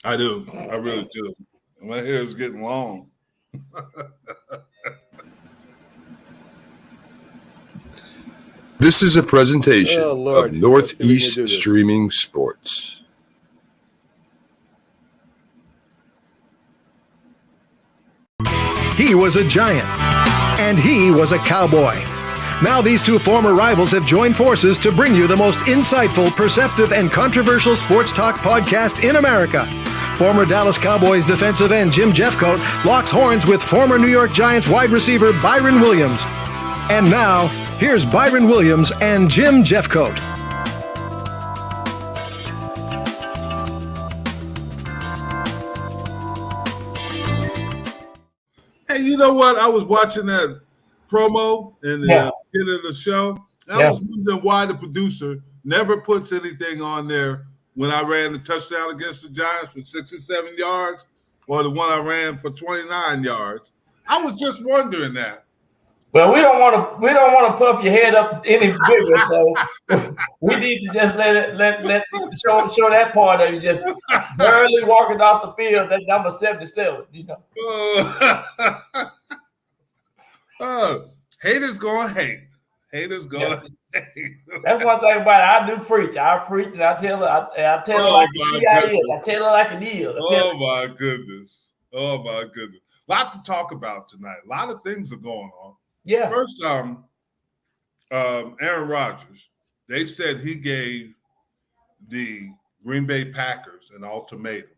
I do. I really do. My hair is getting long. This is a presentation of Northeast Streaming Sports. He was a Giant, and he was a Cowboy. Now these two former rivals have joined forces to bring you the most insightful, perceptive, and controversial sports talk podcast in America. Former Dallas Cowboys defensive end Jim Jeffcoat locks horns with former New York Giants wide receiver Byron Williams. And now, here's Byron Williams and Jim Jeffcoat. Hey, you know what? I was watching that promo in the beginning of the show. I was wondering why the producer never puts anything on there when I ran the touchdown against the Giants for 67 yards or the one I ran for 29 yards. I was just wondering that. Well, we don't want to pump your head up any bigger, so we need to just let show that part of you just barely walking off the field. That number 77, you know. Haters gonna hate. Haters gonna hate. That's one thing about it. I do preach. I preach and I tell her like it is. I tell her like it is. Oh my goodness. Lots to talk about tonight. A lot of things are going on. Yeah. First, Aaron Rodgers, they said he gave the Green Bay Packers an ultimatum.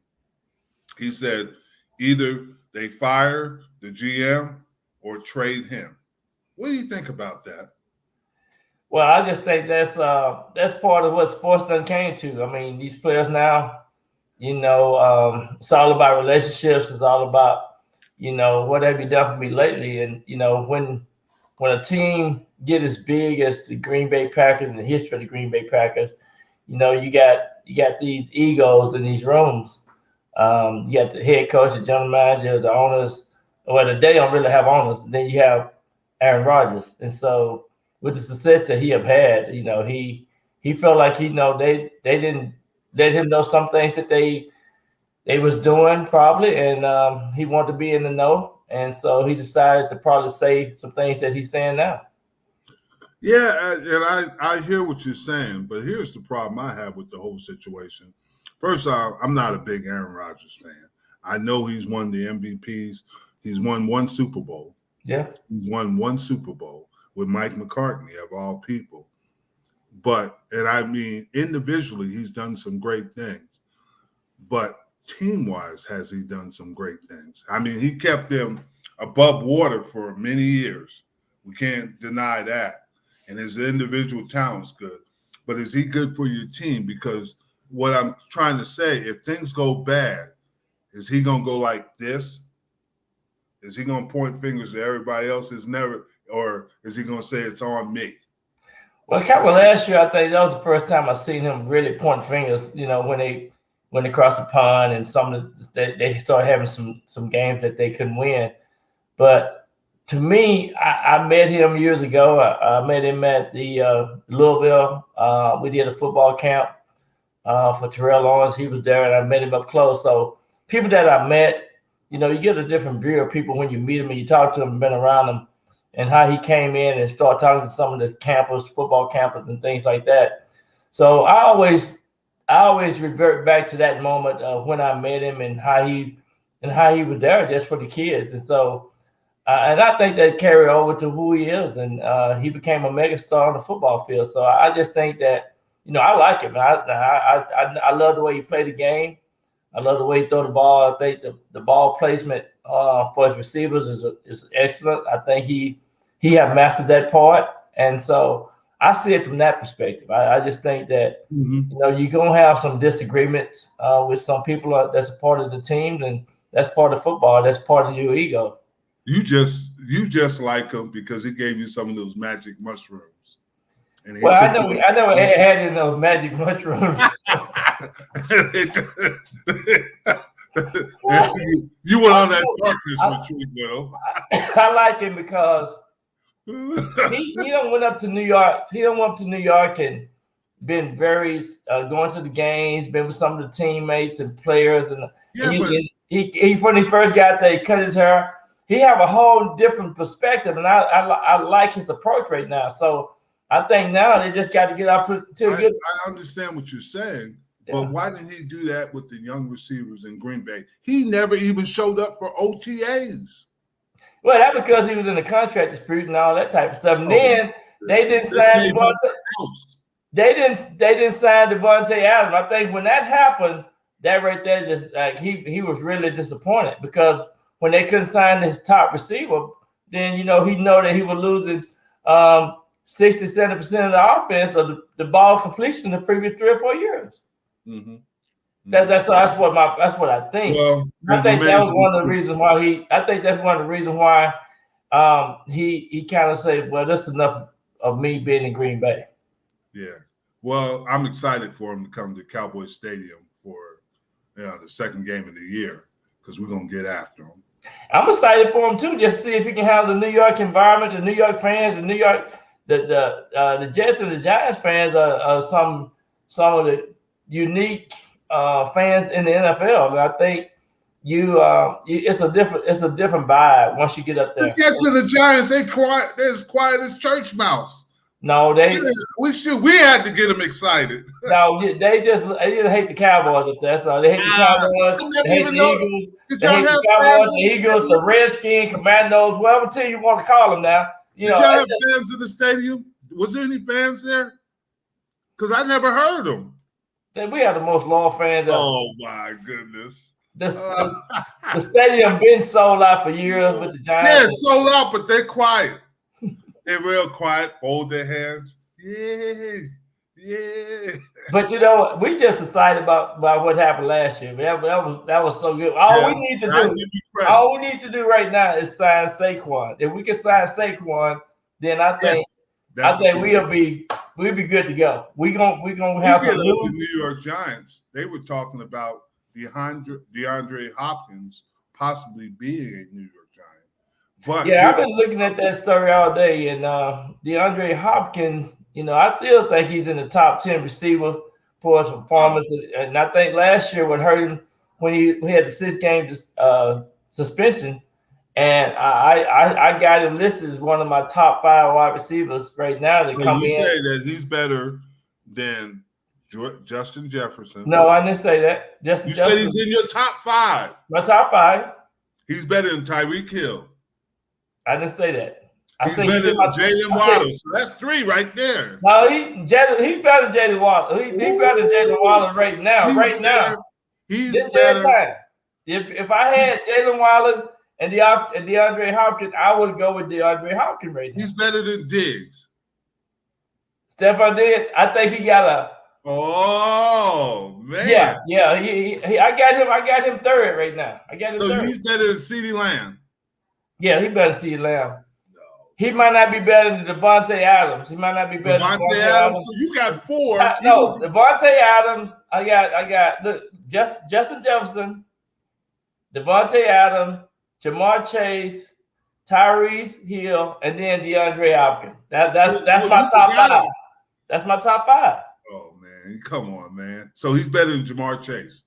He said either they fire the GM or trade him. What do you think about that? Well, I just think that's part of what sports done came to. I mean, these players now, you know, it's all about relationships. It's all about, you know, what have you done for me lately? And, you know, when a team get as big as the Green Bay Packers and the history of the Green Bay Packers, you know, you got these egos in these rooms. You got the head coach, the general manager, the owners. Well, they don't really have owners. Then you have Aaron Rodgers. And so with the success that he have had, you know, he felt like, you know, they didn't let him know some things that they was doing probably. And he wanted to be in the know. And so he decided to probably say some things that he's saying now. Yeah, and I hear what you're saying, but here's the problem I have with the whole situation. First off, I'm not a big Aaron Rodgers fan. I know he's won the MVPs. He's won one Super Bowl. Yeah. He's won one Super Bowl with Mike McCartney, of all people. But, and I mean, individually, he's done some great things. But team-wise, has he done some great things? I mean, he kept them above water for many years. We can't deny that. And his individual talent's good. But is he good for your team? Because what I'm trying to say, if things go bad, is he going to go like this? Is he going to point fingers to everybody else? Or is he going to say it's on me? Well, kind of last year, I think that was the first time I seen him really point fingers, you know, when they crossed the pond and they started having some games that they couldn't win. But to me, I met him years ago. I met him at the Louisville. We did a football camp for Terrell Owens. He was there, and I met him up close. So people that I met, you know, you get a different view of people when you meet them and you talk to them and been around them, and how he came in and started talking to some of the campers, football campers and things like that. So I always revert back to that moment of when I met him and how he was there just for the kids. And so, and I think that carried over to who he is. And he became a megastar on the football field. So I just think that, you know, I like him. I love the way he played the game. I love the way he throw the ball. I think the ball placement for his receivers is excellent. I think he have mastered that part. And so I see it from that perspective. I just think that, you know, you're going to have some disagreements with some people that's a part of the team, and that's part of football. That's part of your ego. You just like him because he gave you some of those magic mushrooms. And well, I never had any of those magic mushrooms. You went on that darkness retreat, though. I like him because he don't went up to New York. He don't went up to New York and been very going to the games, been with some of the teammates and players, and he when he first got there, he cut his hair. He have a whole different perspective, and I like his approach right now. So I think now they just got to get off to good. I understand what you're saying, but why didn't he do that with the young receivers in Green Bay? He never even showed up for OTAs. Well, that's because he was in the contract dispute and all that type of stuff. And then they didn't sign Devontae. They didn't sign Devontae Adams. I think when that happened, that right there just like he was really disappointed because when they couldn't sign his top receiver, then he know that he was losing 60-70% of the offense of the ball completion the previous 3 or 4 years. Mm-hmm. That's what I think. Well, I think that was one of the reasons why I think that's one of the reasons why he kind of said, well, that's enough of me being in Green Bay. Yeah. Well, I'm excited for him to come to Cowboy Stadium for the second game of the year because we're gonna get after him. I'm excited for him too, just to see if he can handle the New York environment, the New York fans, the Jets and the Giants fans are some of the unique fans in the NFL. And I think it's a different vibe once you get up there. The Jets and the Giants, they're as quiet as church mouse. No, we had to get them excited. No, they just hate the Cowboys up there. So they hate the Cowboys. They hate the Eagles. They hate the Cowboys, the Eagles, the Redskins, Commandos, whatever team you want to call them now. Did y'all have fans in the stadium? Was there any fans there? Because I never heard them. We have the most loyal fans ever. Oh my goodness! The stadium been sold out for years with the Giants. Yeah, sold out, but they're quiet. They're real quiet. Fold their hands. Yeah. But we just excited about what happened last year. That was so good. All we need to do right now is sign Saquon. If we can sign Saquon, then I think we'll be good to go. We gonna have some the New York Giants. They were talking about DeAndre Hopkins possibly being a New York Giant. But I've been looking at that story all day, and DeAndre Hopkins, I still think he's in the top 10 receiver for his performance. And I think last year what hurt him when he had the 6-game suspension, and I got him listed as one of my top 5 wide receivers right now to come in. You say that he's better than Justin Jefferson. No, I didn't say that. You said he's in your top 5. My top 5. He's better than Tyreek Hill. I didn't say that. He's better than Jalen Waddle. So that's 3 right there. No, he's better than Jalen Waddle. He's better than Jalen Waddle right now. He's better. If I had Jalen Waddle and DeAndre Hopkins, I would go with DeAndre Hopkins right now. He's better than Diggs. Stephon Diggs, I think he got a. Oh man. Yeah. I got him 3rd right now. I got him 3rd. So he's better than CeeDee Lamb. Yeah, he better see Lamb. No. He might not be better than Devontae Adams. He might not be better than Devontae Adams. So you got 4. No, Devontae Adams. I got look, Justin Jefferson, Devontae Adams, Jamar Chase, Tyrese Hill, and then DeAndre Hopkins. That's my top 5. That's my top 5. Oh man, come on, man. So he's better than Jamar Chase.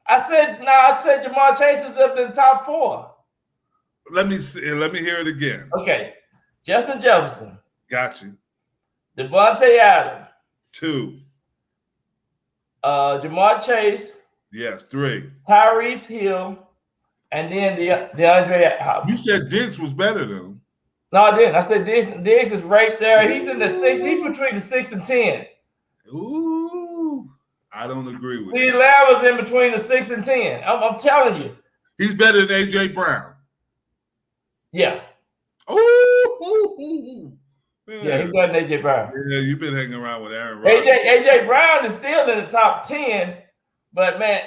I said Jamar Chase is up in the top 4. Let me hear it again. Okay. Justin Jefferson. Got you. Devontae Adams. 2. Jamar Chase. Yes, 3. Tyrese Hill. And then DeAndre Hopkins. You said Diggs was better than him. No, I didn't. I said Diggs is right there. He's in the 6. He's between the 6 and 10. Ooh. I don't agree with you. Lamb was in between the 6 and 10. I'm telling you. He's better than A.J. Brown. Yeah. Ooh. Yeah, he's better than A.J. Brown. Yeah, you've been hanging around with Aaron Rodgers. A.J. Brown is still in the top 10, but man,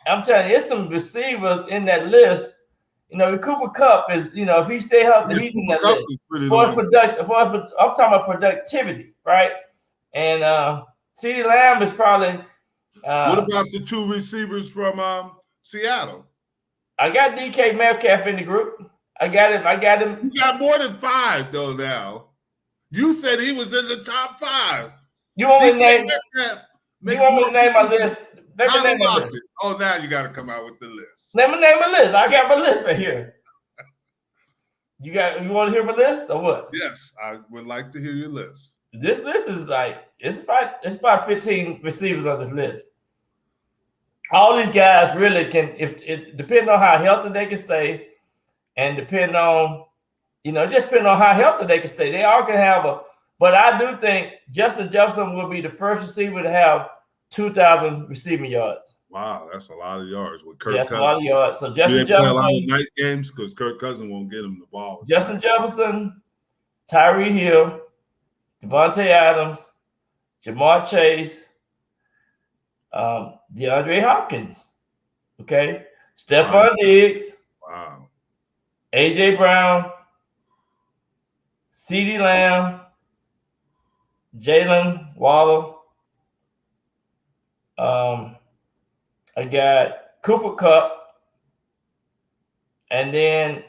I'm telling you, it's some receivers in that list. Cooper Kupp is, if he stay healthy, he's in that list. I'm talking about productivity, right? And CeeDee Lamb is probably. What about the 2 receivers from Seattle? I got DK Metcalf in the group. I got him. You got more than 5 though now. You said he was in the top 5. You want me to name? Metcalf You want me to name my list? Let me name my list. Oh, now you got to come out with the list. Let me name my list. I got my list right here. You want to hear my list or what? Yes, I would like to hear your list. This list is like it's about 15 receivers on this list. All these guys really can, if depending on how healthy they can stay, and depending on, just depending on how healthy they can stay, they all can have but I do think Justin Jefferson will be the first receiver to have 2,000 receiving yards. Wow, that's a lot of yards with Kirk Cousins. That's a lot of yards. So Justin Jefferson. A lot of night games because Kirk Cousins won't get him the ball. Justin Jefferson, Tyreek Hill, Devontae Adams, Jamar Chase, DeAndre Hopkins, okay, Stephon Diggs, wow, AJ Brown, CeeDee Lamb, Jalen Waddle. I got Cooper Kupp, and then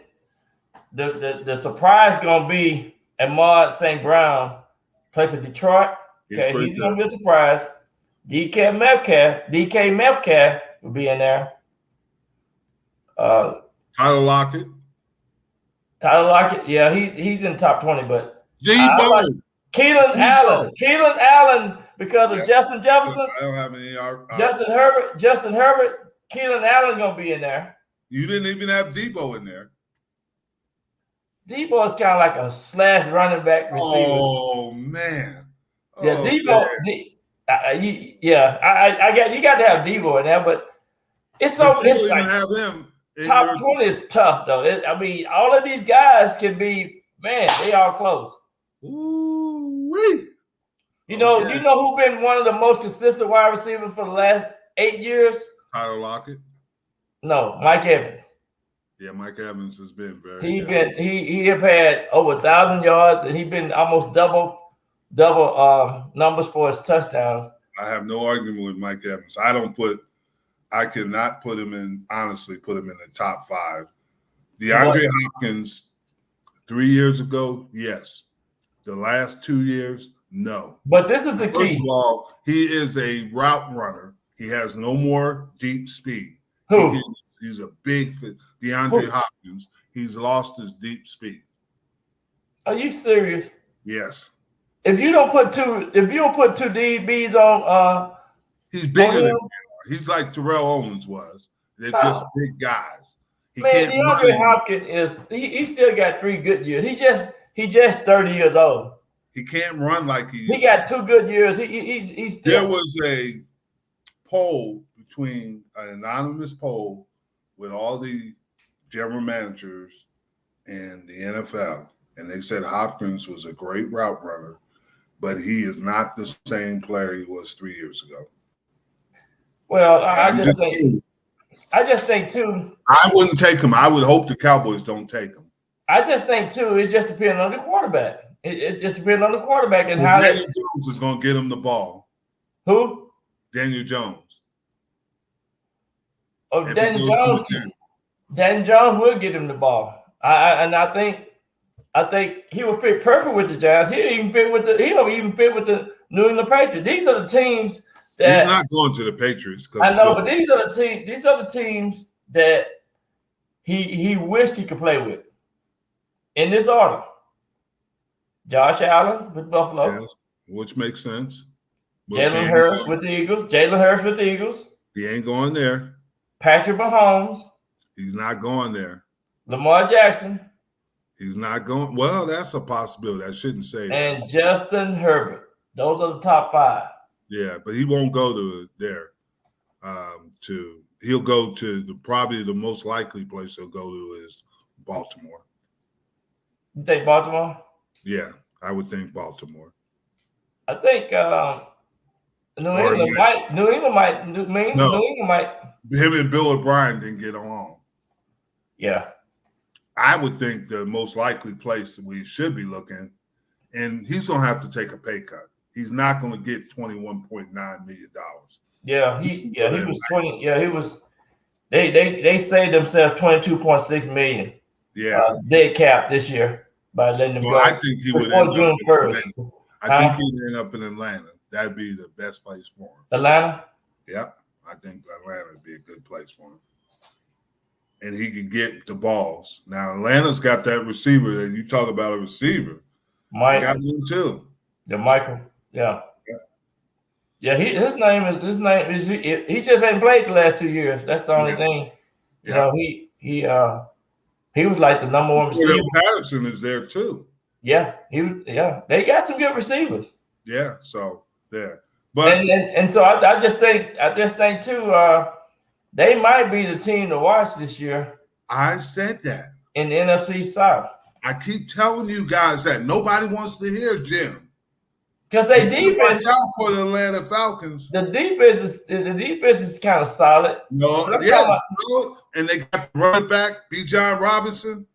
the surprise gonna be Ahmad St. Brown, play for Detroit. Okay, he's gonna be a surprise. DK Metcalf will be in there. Tyler Lockett. Yeah, he's in the top 20, but Debo. Keelan Allen, because of Justin Jefferson. I don't have any. Justin Herbert, Keelan Allen gonna be in there. You didn't even have Debo in there. Debo is kind of like a slash running back receiver. Oh man. Yeah, Debo. You got to have Debo in there, but it's like have him top 20 is tough though. All of these guys can be, man, they all close. Ooh-wee. You know who been one of the most consistent wide receivers for the last 8 years? Tyler Lockett. No, Mike Evans. Yeah, Mike Evans has been very. He have had over 1,000 yards, and he been almost double numbers for his touchdowns. I have no argument with Mike Evans. I cannot put him in the top 5. DeAndre Hopkins, 3 years ago, yes. The last 2 years, no. But this is the key. First of all, he is a route runner. He has no more deep speed. Who? He's a big fit. DeAndre Hopkins. He's lost his deep speed. Are you serious? Yes. If you don't put two DBs on, he's bigger than him. He's like Terrell Owens was. They're just big guys. DeAndre Hopkins he still got 3 good years. He just 30 years old. He can't run like he got 2 good years. He's still. There was a poll between an anonymous poll with all the general managers in the NFL, and they said Hopkins was a great route runner, but he is not the same player he was 3 years ago. Well, I just think too. I wouldn't take him. I would hope the Cowboys don't take him. I just think too. It just depends on the quarterback. It just depends on the quarterback and how Daniel Jones is going to get him the ball. Who? Daniel Jones. Oh, Daniel Jones will get him the ball. I think he will fit perfect with the Giants. He'll even fit with the New England Patriots. These are the teams that he's not going to the Patriots. I know, but these are the teams that he wished he could play with. In this order: Josh Allen with Buffalo, yes, which makes sense. Jalen Hurts with the Eagles. He ain't going there. Patrick Mahomes. He's not going there. Lamar Jackson. He's not going. Well, that's a possibility. I shouldn't say that. And Justin Herbert. Those are the top 5. Yeah, but he won't go to there. He'll go to probably the most likely place he'll go to is Baltimore. You think Baltimore? Yeah, I would think Baltimore. I think New England might. Him and Bill O'Brien didn't get along. Yeah. I would think the most likely place that we should be looking, and he's going to have to take a pay cut. He's not going to get $21.9 million. Yeah, he was 20. Yeah, he was. They saved themselves $22.6 million. Yeah, dead cap this year by letting them go. I think he would before June 1st. I think he'd end up in Atlanta. that'd be the best place for him. Atlanta? Yep. I think Atlanta would be a good place for him. And he could get the balls. Now, Atlanta's got that receiver that you talk about, a receiver. Mike. They got him too. Yeah, Michael. Yeah. Yeah, his name is he just ain't played the last 2 years. That's the only thing. You know, he was like the number one receiver. Patterson is there too. Yeah, they got some good receivers. Yeah, so there. But and so I just think too, they might be the team to watch this year. I said that. In the NFC South. I keep telling you guys that. Nobody wants to hear Jim. Because they defense watch out for the Atlanta Falcons. The defense is kind of solid. No, yeah, solid. And they got the running back, B. John Robinson.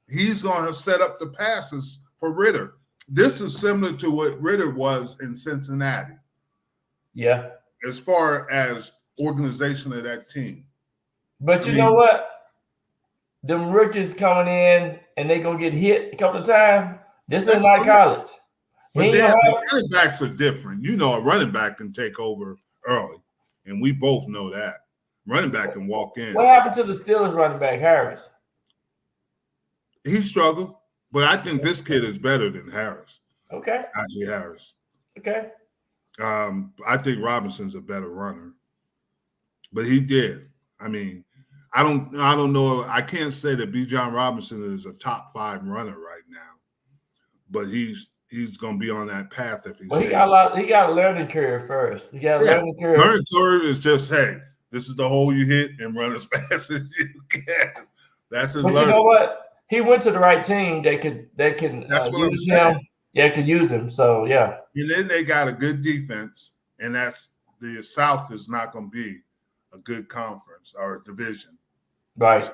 He's going to set up the passes for Ritter. This is similar to what Ritter was in Cincinnati. Yeah. As far as organization of that team. But you know what? Them rookies coming in and they going to get hit a couple of times. This is not college. But the running backs are different. You know, a running back can take over early, and we both know that. Running back can walk in. What happened to the Steelers running back, Harris? He struggled, but I think this kid is better than Harris. Okay. Actually, Harris. Okay. I think Robinson's a better runner, but he did. I mean, I don't know. I can't say that B. John Robinson is a top 5 runner right now, but he's going to be on that path if he's. Well, he got a learning curve first. He got a learning curve. Learning curve is just, hey, this is the hole you hit and run as fast as you can. That's his. But learning. You know what? He went to the right team that can That's what use I'm saying. him. Yeah, could use him. So yeah. And then they got a good defense, and that's the South is not going to be a good conference or a division. Right.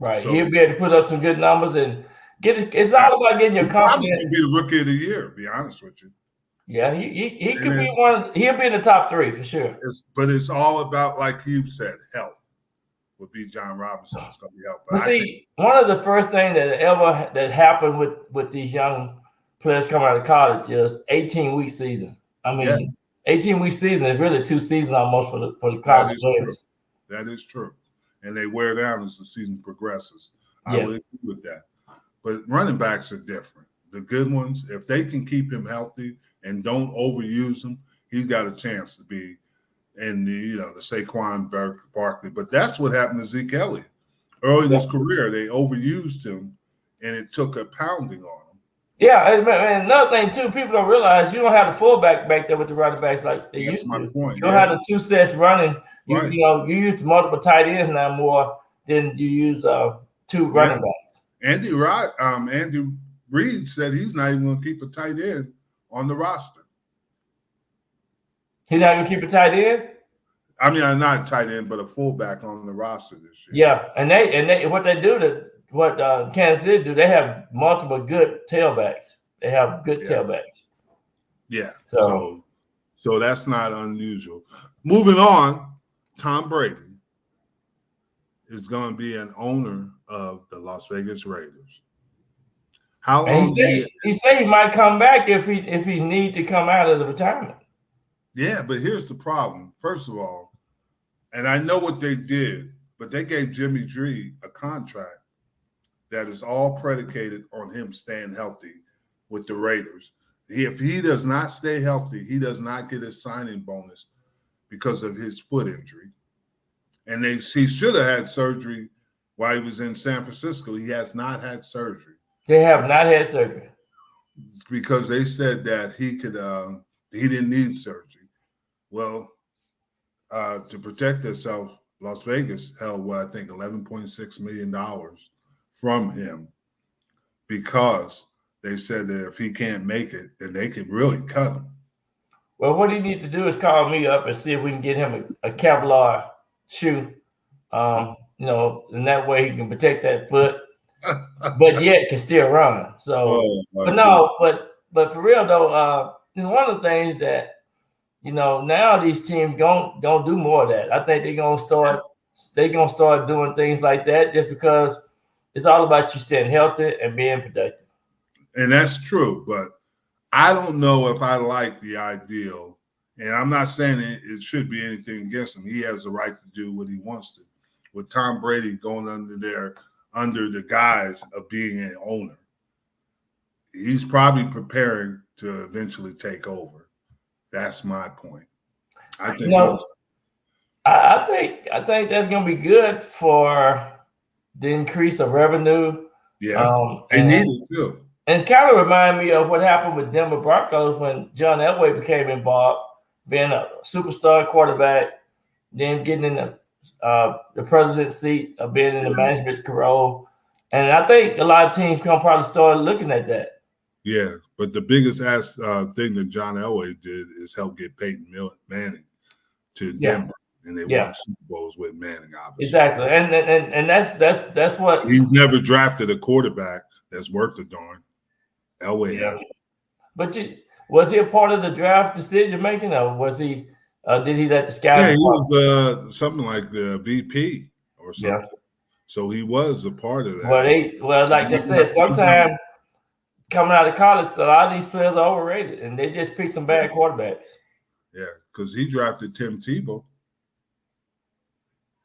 So, he'll be able to put up some good numbers and get it. It's all about getting your confidence. He'll be the rookie of the year, to be honest with you. Yeah, he could be one. He'll be in the top 3 for sure. But it's all about, like you said, health. Would be John Robinson. It's going to be health. But see, one of the first things that happened with these young players coming out of college is 18-week season. I mean, 18-week season is really 2 seasons almost for the college players. That is true. And they wear down as the season progresses. I will agree with that. But running backs are different. The good ones, if they can keep him healthy and don't overuse him, he's got a chance to be in the Saquon Barkley. But that's what happened to Zeke Elliott. Early in his career, they overused him, and it took a pounding on him. Yeah, and another thing, too, people don't realize you don't have the fullback back there with the running backs like they used to. Point. You don't have the 2 sets running. You you use multiple tight ends now more than you use 2 running backs. Andy Reid said he's not even going to keep a tight end on the roster. He's not going to keep a tight end? I mean, not a tight end, but a fullback on the roster this year. Yeah, and they what they do what Kansas City do, they have multiple good tailbacks. They have good tailbacks. Yeah. So that's not unusual. Moving on, Tom Brady is going to be an owner of the Las Vegas Raiders. How long? He said he might come back if he need to come out of the retirement. Yeah, but here's the problem. First of all, and I know what they did, but they gave Jimmy G a contract that is all predicated on him staying healthy with the Raiders. If he does not stay healthy, he does not get his signing bonus because of his foot injury. And he should have had surgery while he was in San Francisco. He has not had surgery. They have not had surgery. Because they said that he didn't need surgery. Well, to protect themselves, Las Vegas held, I think, $11.6 million from him because they said that if he can't make it, then they could really cut him. Well, what he needs to do is call me up and see if we can get him a Kevlar shoe, and that way he can protect that foot, but yet can still run. So, but for real though, one of the things that now these teams don't do more of that. I think they're gonna start doing things like that just because it's all about you staying healthy and being productive. And that's true, but I don't know if I like the ideal And I'm not saying it should be anything against him. He has the right to do what he wants to. With Tom Brady going under the guise of being an owner, he's probably preparing to eventually take over. That's my point. I think. I think that's going to be good for the increase of revenue. Yeah, they need it too. And kind of remind me of what happened with Denver Broncos when John Elway became involved, being a superstar quarterback, then getting in the president's seat, of being in the management role. And I think a lot of teams can probably start looking at that. Yeah, but the biggest thing that John Elway did is help get Peyton Manning to Denver, and they won Super Bowls with Manning, obviously. Exactly, and that's what he's never drafted a quarterback that's worth a darn. Elway has. But was he a part of the draft decision making, or was he? Did he let the scout? Yeah, he was something like the VP or something. Yeah. So he was a part of that. Well, like I said, sometimes coming out of college, a lot of these players are overrated, and they just pick some bad quarterbacks. Yeah, because he drafted Tim Tebow.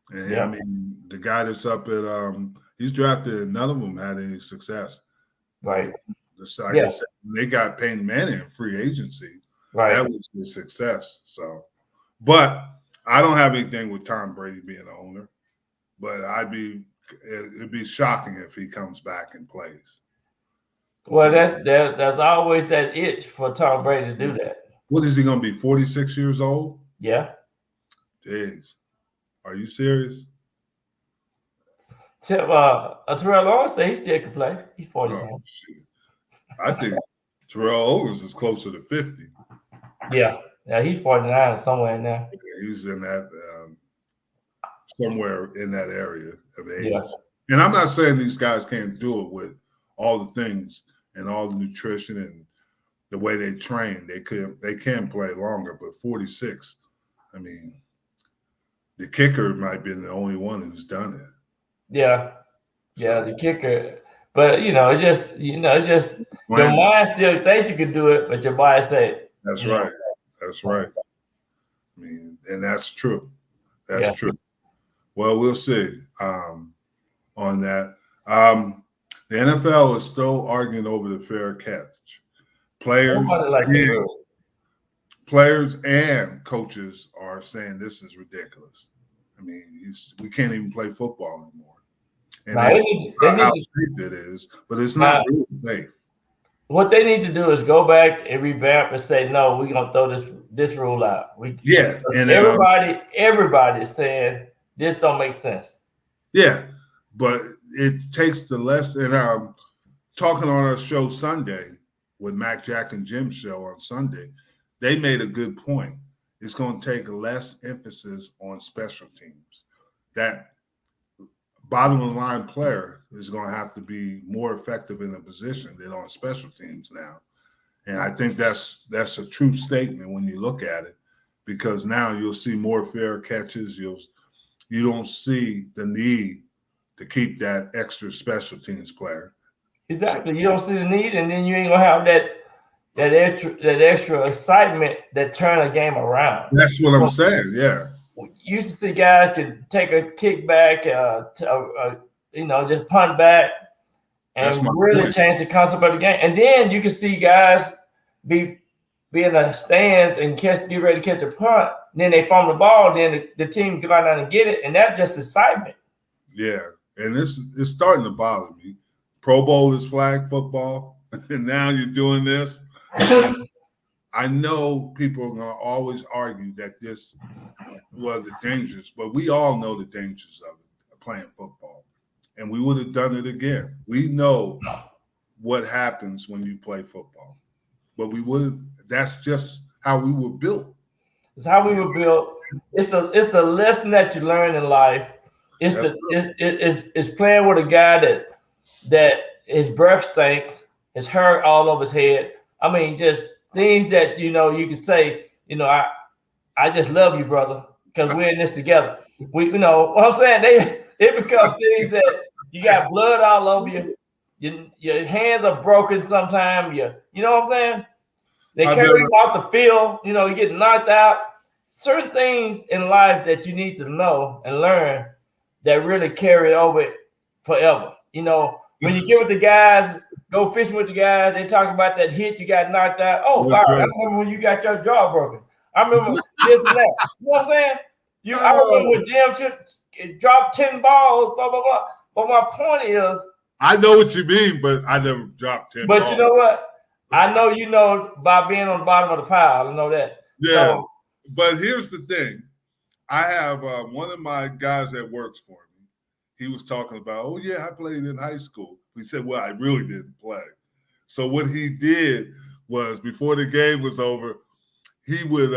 And I mean, the guy that's up at he's drafted, and none of them had any success. Right. Like I said, they got Peyton Manning in free agency. Right. That was a success. So, but I don't have anything with Tom Brady being the owner. But it'd be shocking if he comes back and plays. Well, there's always that itch for Tom Brady to do that. What is he going to be? 46 years old? Yeah. Jeez, are you serious? Terrell Owens said he still can play. He's 47. I think Terrell Owens is closer to 50. Yeah, he's 49 somewhere in there. Yeah, he's in that somewhere in that area of age. Yeah. And I'm not saying these guys can't do it with all the things and all the nutrition and the way they train. They can play longer, but 46. I mean, the kicker might be the only one who's done it. Yeah, the kicker. But your mind still thinks you can do it, but your body say. That's right. That's right. I mean, and that's true. That's true. Well, we'll see on that. The NFL is still arguing over the fair catch. Players and coaches are saying this is ridiculous. I mean, we can't even play football anymore. And how safe it is, but it's not really safe. What they need to do is go back and revamp and say, no, we're gonna throw this rule out. And everybody is saying this don't make sense. Yeah, but it takes the less. And talking on our show Sunday with Mac Jack and Jim's show on Sunday, they made a good point. It's going to take less emphasis on special teams. That bottom of the line player is going to have to be more effective in the position than on special teams now. And I think that's a true statement when you look at it, because now you'll see more fair catches. You don't see the need to keep that extra special teams player. Exactly. You don't see the need, and then you ain't gonna have that extra excitement that turn a game around. That's what I'm saying. Yeah. You used to see guys could take a kickback, just punt back and really change the concept of the game. And then you can see guys be in the stands and get ready to catch a punt. Then they fumble the ball. Then the team go out and get it, and that's just excitement. Yeah, and it's starting to bother me. Pro Bowl is flag football, and now you're doing this. I know people are going to always argue that this was the dangers, but we all know the dangers of it, playing football. And we would have done it again. We know what happens when you play football. But that's just how we were built. It's how we were built. It's the lesson that you learn in life. It's playing with a guy that his breath stinks, his hair all over his head. I mean, just things that you can say, I just love you, brother, because we're in this together. What I'm saying, it becomes things that you got blood all over you. Your hands are broken sometimes. You know what I'm saying? They carry him off the field. You know, he get knocked out. Certain things in life that you need to know and learn that really carry over forever. You know, when you get with the guys, go fishing with the guys, they talk about that hit you got knocked out. Oh, Byron, right. I remember when you got your jaw broken. I remember this and that. You know what I'm saying? I remember when Jim dropped 10 balls, blah, blah, blah. But my point is, I know what you mean, but I never dropped 10 balls. But you know what? I know you know by being on the bottom of the pile. I know that. Yeah. So, but here's the thing. I have one of my guys that works for me. He was talking about, oh, yeah, I played in high school. He said, well, I really didn't play. So what he did was before the game was over, he would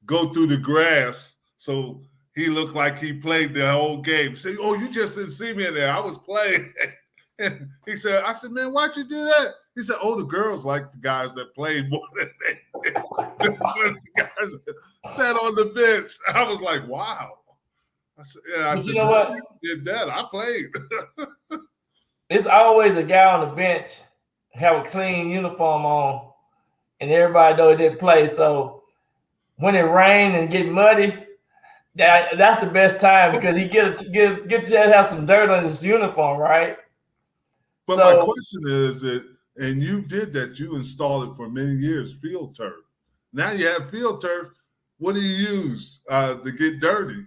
go through the grass so he looked like he played the whole game. Say, oh, you just didn't see me in there. I was playing. And he said, I said, man, why'd you do that? He said, oh, the girls like the guys that played more than they did. The guys that sat on the bench. I was like, wow. I said, yeah, I said, you know what? Did that. I played. It's always a guy on the bench have a clean uniform on, and everybody know he didn't play. So when it rained and get muddy, that's the best time because he get to have some dirt on his uniform, right? But so, my question is that, and you did that, you installed it for many years, field turf. Now you have field turf. What do you use to get dirty?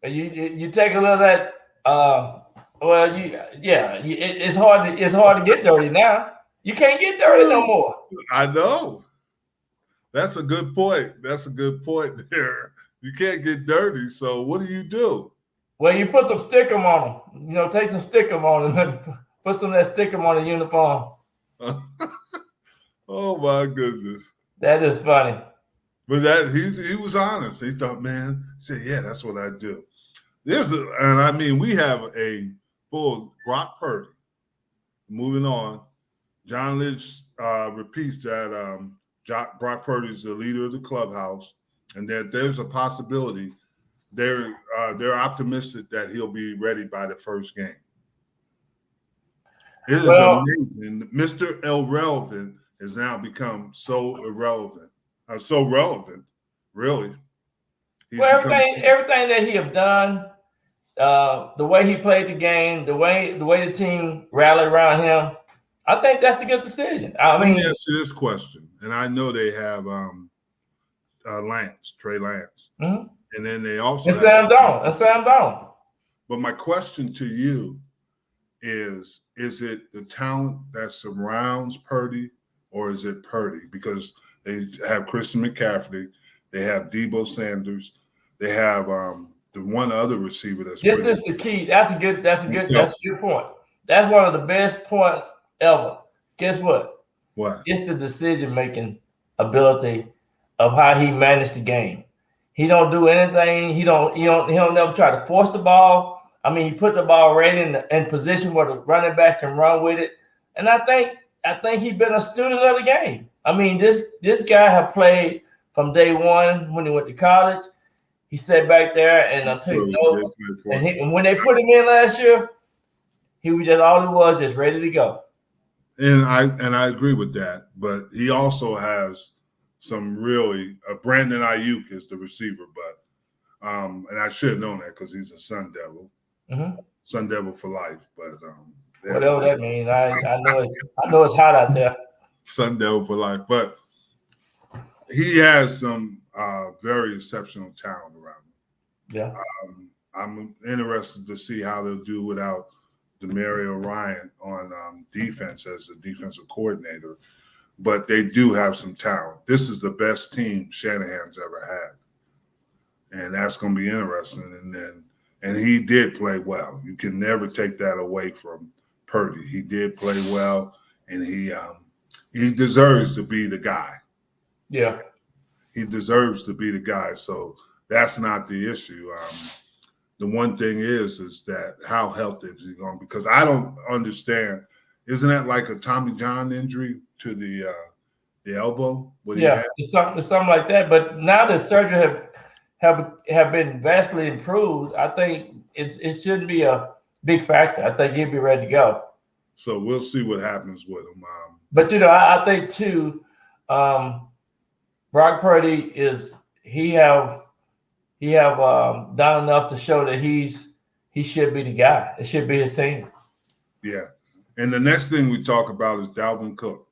you take a little of that. It's hard to get dirty now. You can't get dirty no more. I know. That's a good point. That's a good point there. You can't get dirty. So what do? Well, you put some stickum on them. You know, take some stickum on them and put some of that stickum on the uniform. Oh my goodness. That is funny. But that he was honest. He thought, man, he said, yeah, that's what I do. We have a full Brock Purdy. Moving on, John Lynch repeats that Brock Purdy is the leader of the clubhouse, and that there's a possibility they're optimistic that he'll be ready by the first game. It is amazing. Mr. Irrelevant has now become so irrelevant, so relevant, really. Everything that he have done, the way he played the game, the way the team rallied around him, I think that's a good decision. Let me ask you this question, and I know they have Trey Lance, mm-hmm. and then they also have Sam Darnold. But my question to you is it the talent that surrounds Purdy, or is it Purdy? Because they have Christian McCaffrey, they have Deebo Sanders, they have the one other receiver that's. This is the key. That's a good point. That's one of the best points ever. Guess what? What? It's the decision-making ability of how he managed the game. He don't do anything. He don't never try to force the ball. I mean, he put the ball right in position where the running back can run with it. And I think he's been a student of the game. I mean, this guy have played from day one when he went to college. He sat back there and took notes. And when they put him in last year, he was just ready to go. And I agree with that. But he also has some really Brandon Ayuk is the receiver, but and I should have known that because he's a Sun Devil, Sun Devil for life. But whatever that means, I know it's hot out there. Sun Devil for life, but he has some very exceptional talent around him. Yeah, I'm interested to see how they'll do without Demario Ryan on defense as a defensive coordinator. But they do have some talent. This is the best team Shanahan's ever had, and that's going to be interesting. And he did play well. You can never take that away from Purdy. He did play well, and he deserves to be the guy. Yeah, he deserves to be the guy. So that's not the issue. The one thing is that how healthy is he going? Because I don't understand. Isn't that like a Tommy John injury to the elbow? It's something like that. But now the surgery have been vastly improved. I think it shouldn't be a big factor. I think he'll be ready to go. So we'll see what happens with him. But I think too, Brock Purdy he have done enough to show that he should be the guy. It should be his team. Yeah. And the next thing we talk about is Dalvin Cook.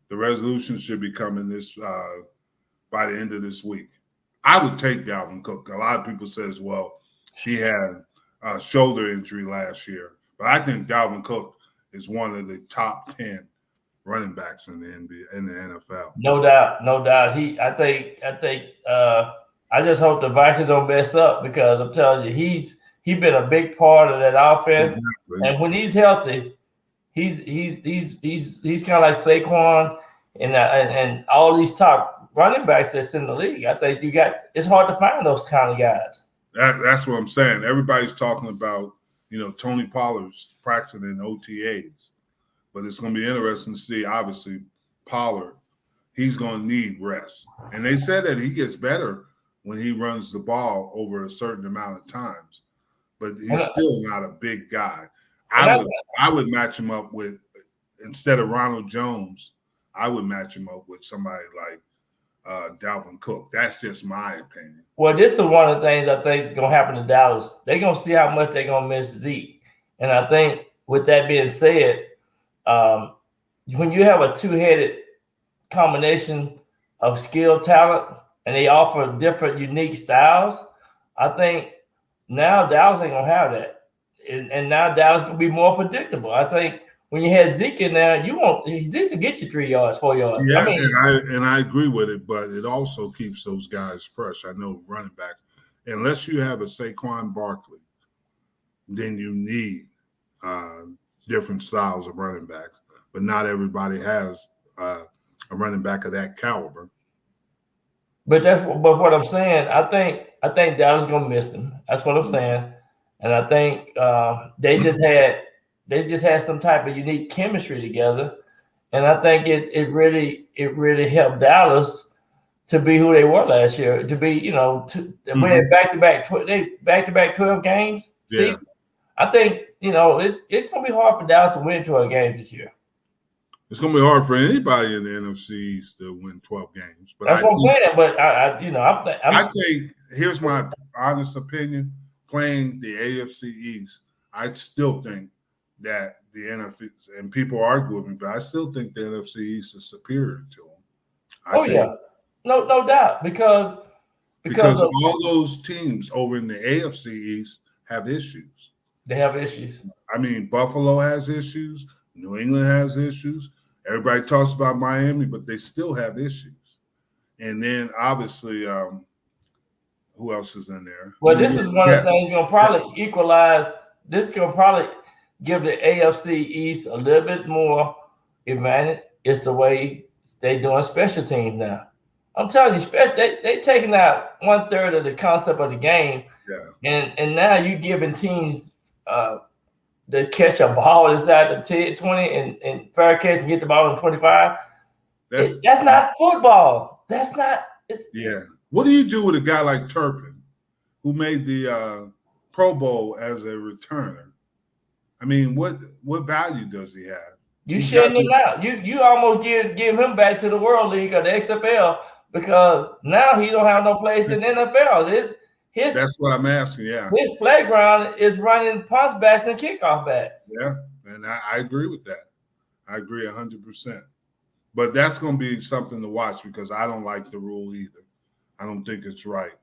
The resolution should be coming by the end of this week. I would take Dalvin Cook. A lot of people says, well, he had a shoulder injury last year. But I think Dalvin Cook is one of the top 10 running backs in the NBA, in the NFL. No doubt. I just hope the Vikings don't mess up, because I'm telling you, he's been a big part of that offense. Exactly. And when he's healthy, he's kind of like Saquon and all these top running backs that's in the league. I think it's hard to find those kind of guys. That's what I'm saying. Everybody's talking about, Tony Pollard's practicing in OTAs, but it's going to be interesting to see. Obviously, Pollard, he's going to need rest, and they said that he gets better when he runs the ball over a certain amount of times, but he's still not a big guy. I would match him up with, instead of Ronald Jones, I would match him up with somebody like Dalvin Cook. That's just my opinion. Well, this is one of the things I think is going to happen to Dallas. They're going to see how much they're going to miss Zeke. And I think with that being said, when you have a two-headed combination of skill, talent, and they offer different, unique styles, I think now Dallas ain't going to have that. And now Dallas will be more predictable. I think when you had Zeke in there, Zeke can get you 3 yards, 4 yards. Yeah, and I agree with it, but it also keeps those guys fresh. I know running backs, unless you have a Saquon Barkley, then you need different styles of running backs. But not everybody has a running back of that caliber. But what I'm saying, I think Dallas is gonna miss him. That's what I'm saying. And I think they just had some type of unique chemistry together, and I think it really helped Dallas to be who they were last year. To be, we had back-to-back 12 games. Yeah. See, I think it's gonna be hard for Dallas to win 12 games this year. It's gonna be hard for anybody in the NFC East to win 12 games. But that's what I'm saying. But I think here's my honest opinion. Playing the AFC East, I still think that the NFC, and people argue with me, but I still think the NFC East is superior to them. No doubt, because all those teams over in the AFC East have issues. They have issues. I mean, Buffalo has issues. New England has issues. Everybody talks about Miami, but they still have issues. And then obviously, who else is in there? Well, this is one of the things going to probably equalize. This is going to probably give the AFC East a little bit more advantage. It's the way they're doing special teams now. I'm telling you, they taking out 1/3 of the concept of the game. Yeah. And now you giving teams to catch a ball inside the 10, 20 and fair catch and get the ball in 25. That's not football. That's not. Yeah. What do you do with a guy like Turpin, who made the Pro Bowl as a returner? I mean, what value does he have? You shutting him out. You almost give him back to the World League or the XFL, because now he don't have no place in the NFL. That's what I'm asking, yeah. His playground is running punch backs and kickoff backs. Yeah, and I agree with that. I agree 100%. But that's going to be something to watch, because I don't like the rule either. I don't think it's right.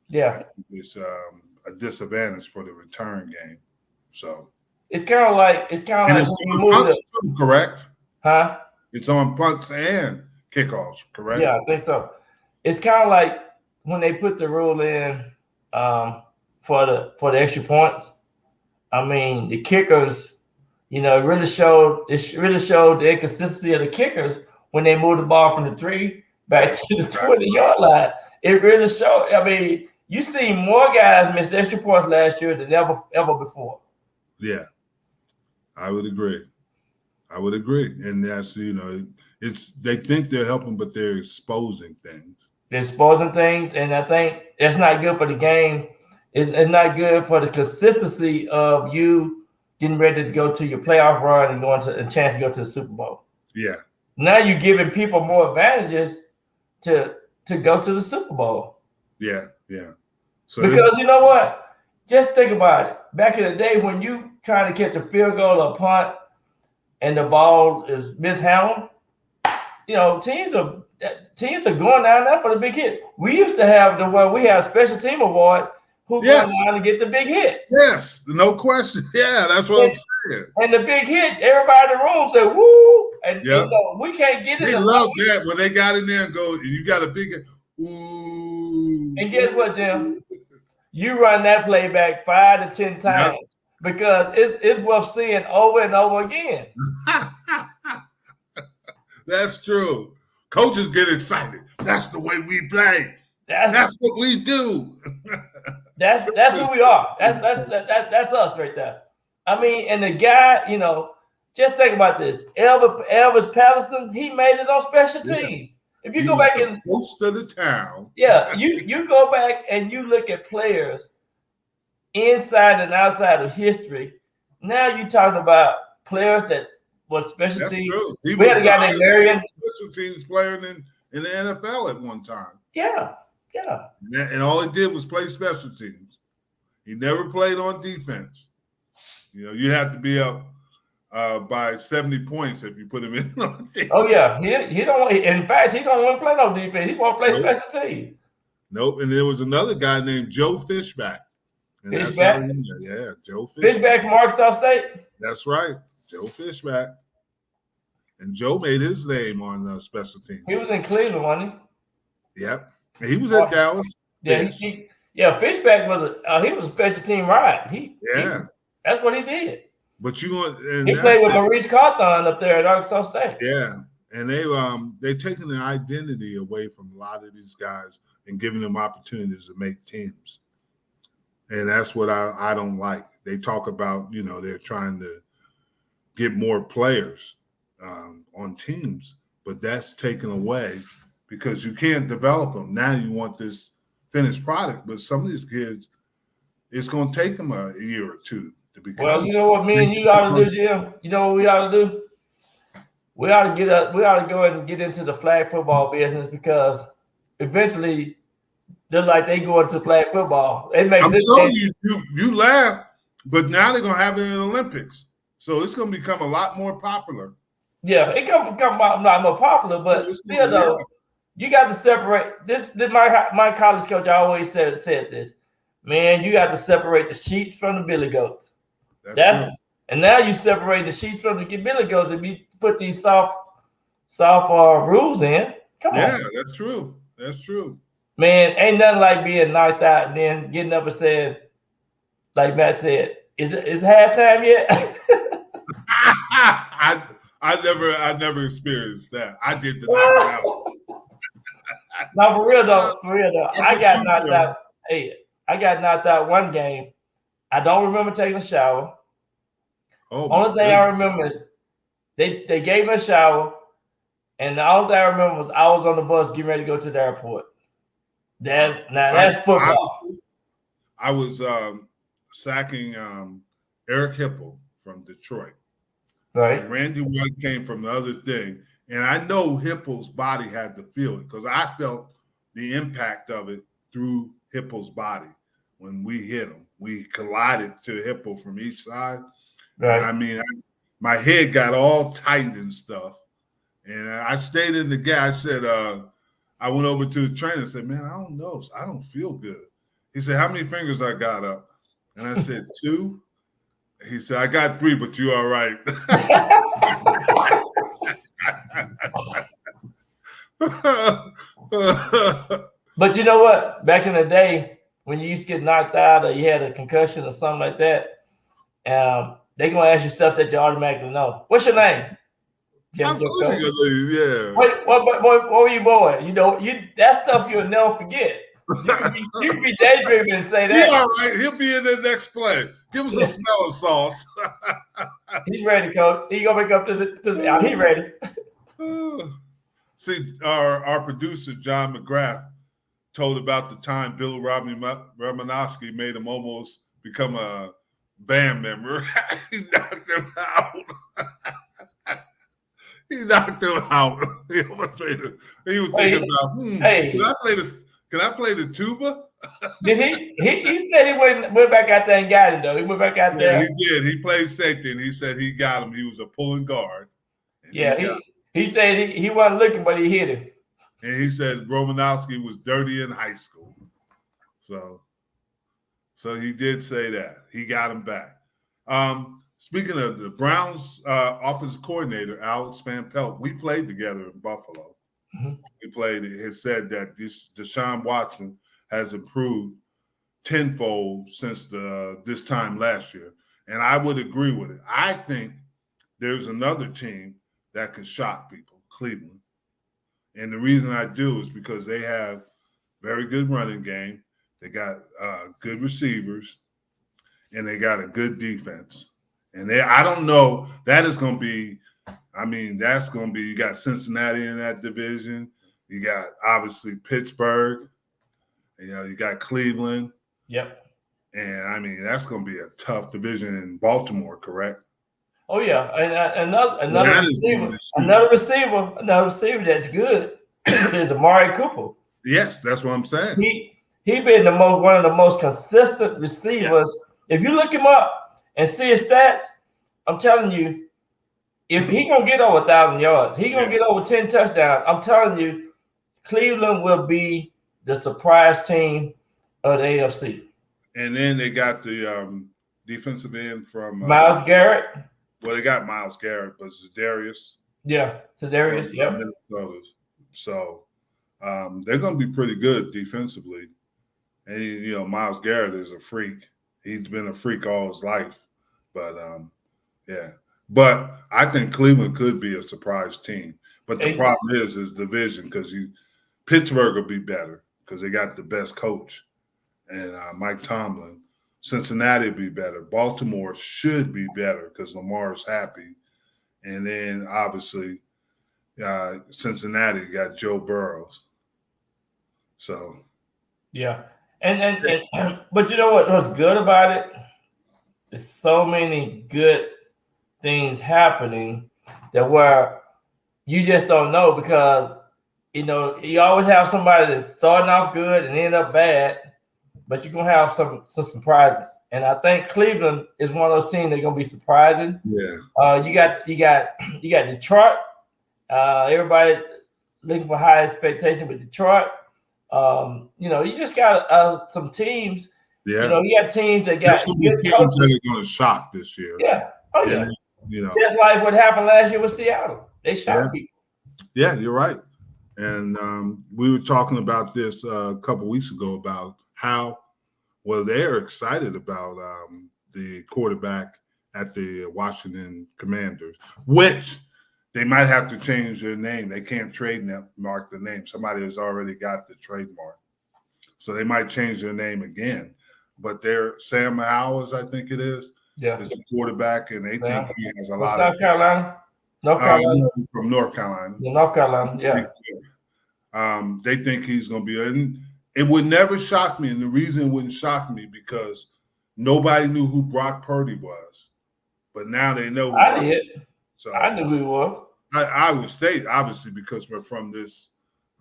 Yeah. It's a disadvantage for the return game. So it's kind of like it's on punts too, correct? Huh? It's on punts and kickoffs, correct? Yeah, I think so. It's kind of like when they put the rule in for the extra points. I mean, the kickers, it really showed the inconsistency of the kickers when they moved the ball from the 3 back to the 20-yard line. It really showed. I mean, you see more guys miss extra points last year than ever before. Yeah, I would agree. And that's, they think they're helping, but they're exposing things. They're exposing things, and I think that's not good for the game. It's not good for the consistency of you getting ready to go to your playoff run and going to a chance to go to the Super Bowl. Yeah. Now you're giving people more advantages to go to the Super Bowl. Yeah, yeah. So because you know what? Just think about it. Back in the day when you trying to catch a field goal or punt and the ball is mishandled, teams are going down there for the big hit. We used to have we had a special team award who going down to get the big hit. Yes, no question. Yeah, that's what I'm saying. And the big hit, everybody in the room said, woo, and we can't get it. They love that when they got in there and go, you got a big hit. Ooh. And guess what, Jim? You run that play back 5 to 10 times because it's worth seeing over and over again. That's true. Coaches get excited. That's the way we play. That's what we do. That's who we are. That's us right there. I mean, and the guy, just think about this. Elvis Patterson, he made it on special teams. If you go back and most of the town, you go back and you look at players inside and outside of history. Now you're talking about players that was special that's teams. True. We had a guy named Marion, special teams player in the NFL at one time. Yeah. And all he did was play special teams. He never played on defense. You have to be up by 70 points if you put him in on defense. Oh yeah, he don't. In fact, he don't want to play no defense. He want to play special teams. Nope. And there was another guy named Joe Fishback. Fishback? Yeah, Joe Fishback. Fishback from Arkansas State? That's right. Joe Fishback. And Joe made his name on special teams. He was in Cleveland, wasn't he? Yep. And he was at Dallas. Yeah, Fishback was he was a special team right. That's what he did. But he played with Maurice Carthon up there at Arkansas State. Yeah. And they've taken the identity away from a lot of these guys and giving them opportunities to make teams. And that's what I don't like. They talk about, they're trying to get more players on teams, but that's taken away because you can't develop them. Now you want this finished product, but some of these kids, it's going to take them a year or two to become. Well, you know what me and you ought to do, Jim? You know what we ought to do? We ought to go ahead and get into the flag football business because eventually they're like they go into flag football. I'm telling you laugh, but now they're gonna have it in the Olympics, so it's gonna become a lot more popular. Yeah, it come not more popular, but still though, you got to separate this. My college coach always said this, man. You got to separate the sheep from the billy goats. And now you separate the sheep from the billy goats and you put these soft rules in. Come on. Yeah, that's true. That's true. Man, ain't nothing like being knocked out and then getting up and saying, like Matt said, is halftime yet? I never experienced that. I did the knockout. No, for real though. I got knocked out. Hey, I got knocked out one game. I don't remember taking a shower. Only thing I remember is they gave me a shower, and the only thing I remember was I was on the bus getting ready to go to the airport. That's football. I was sacking Eric Hipple from Detroit. Right. And Randy White came from the other thing. And I know Hipple's body had to feel it because I felt the impact of it through Hipple's body when we hit him. We collided to Hipple from each side. Right. And I mean, my head got all tight and stuff. And I stayed in the guy. I said, I went over to the trainer and said, man, I don't know. I don't feel good. He said, how many fingers I got up? And I said, 2. He said, I got 3, but you all right. But you know what? Back in the day, when you used to get knocked out or you had a concussion or something like that, they're going to ask you stuff that you automatically know. What's your name? Jim Jeffcoat. Yeah. What were you born? That stuff you'll never forget. You can be daydreaming and say that. Yeah, all right. He'll be in the next play. Give him some smelling sauce. He's ready, Coach. He gonna make up to the. He ready. See, our producer John McGrath told about the time Bill Romanowski made him almost become a band member. He knocked him out. He knocked him out. He was thinking about, can I play the tuba? Did he said he went back out there and got him, though. He went back out there. He did. He played safety, and he said he got him. He was a pulling guard. He said he wasn't looking, but he hit him. And he said Romanowski was dirty in high school. So he did say that. He got him back. Speaking of the Browns offensive coordinator, Alex Van Pelt, we played together in Buffalo. Mm-hmm. We played. Has said that Deshaun Watson has improved tenfold since this time last year, and I would agree with it. I think there's another team that can shock people, Cleveland, and the reason I do is because they have very good running game, they got good receivers, and they got a good defense. And I don't know, that is going to be, that's going to be, you got Cincinnati in that division. You got, obviously, Pittsburgh. You got Cleveland. Yep. And, that's going to be a tough division in Baltimore, correct? Oh, yeah. And another receiver that's good is Amari Cooper. Yes, that's what I'm saying. He been one of the most consistent receivers. Yes. If you look him up and see his stats, I'm telling you, if he gonna get over 1,000 yards, he gonna get over 10 touchdowns. I'm telling you, Cleveland will be the surprise team of the AFC. And then they got the defensive end from Myles Garrett. Well, they got Myles Garrett, but Za'Darius. Yeah, Za'Darius. Yep. So they're going to be pretty good defensively. And, Myles Garrett is a freak. He's been a freak all his life. But, But I think Cleveland could be a surprise team. But the problem is division because Pittsburgh will be better because they got the best coach and Mike Tomlin. Cincinnati will be better. Baltimore should be better because Lamar's happy. And then, obviously, Cincinnati got Joe Burrows. So. Yeah. And but you know what's good about it? There's so many good things happening that where you just don't know because, you always have somebody that's starting off good and end up bad, but you're going to have some surprises. And I think Cleveland is one of those teams that are going to be surprising. Yeah. You got Detroit. Everybody looking for high expectation with Detroit. You just got some teams. Yeah. You got teams that got good coaches. That are going to shock this year. Yeah. Oh, yeah. And, just like what happened last year with Seattle. They shocked people. Yeah, you're right. And we were talking about this a couple weeks ago about how, they're excited about the quarterback at the Washington Commanders, which they might have to change their name. They can't trademark the name. Somebody has already got the trademark. So they might change their name again. But they're Sam Howell, I think it is. Yeah. Is the quarterback, and they think he has a lot South Carolina? North Carolina? From North Carolina. Yeah, North Carolina, yeah. They think he's going to be – and it would never shock me, and the reason it wouldn't shock me because nobody knew who Brock Purdy was. But now they know who I did. So I knew who he was. I would state, obviously, because we're from this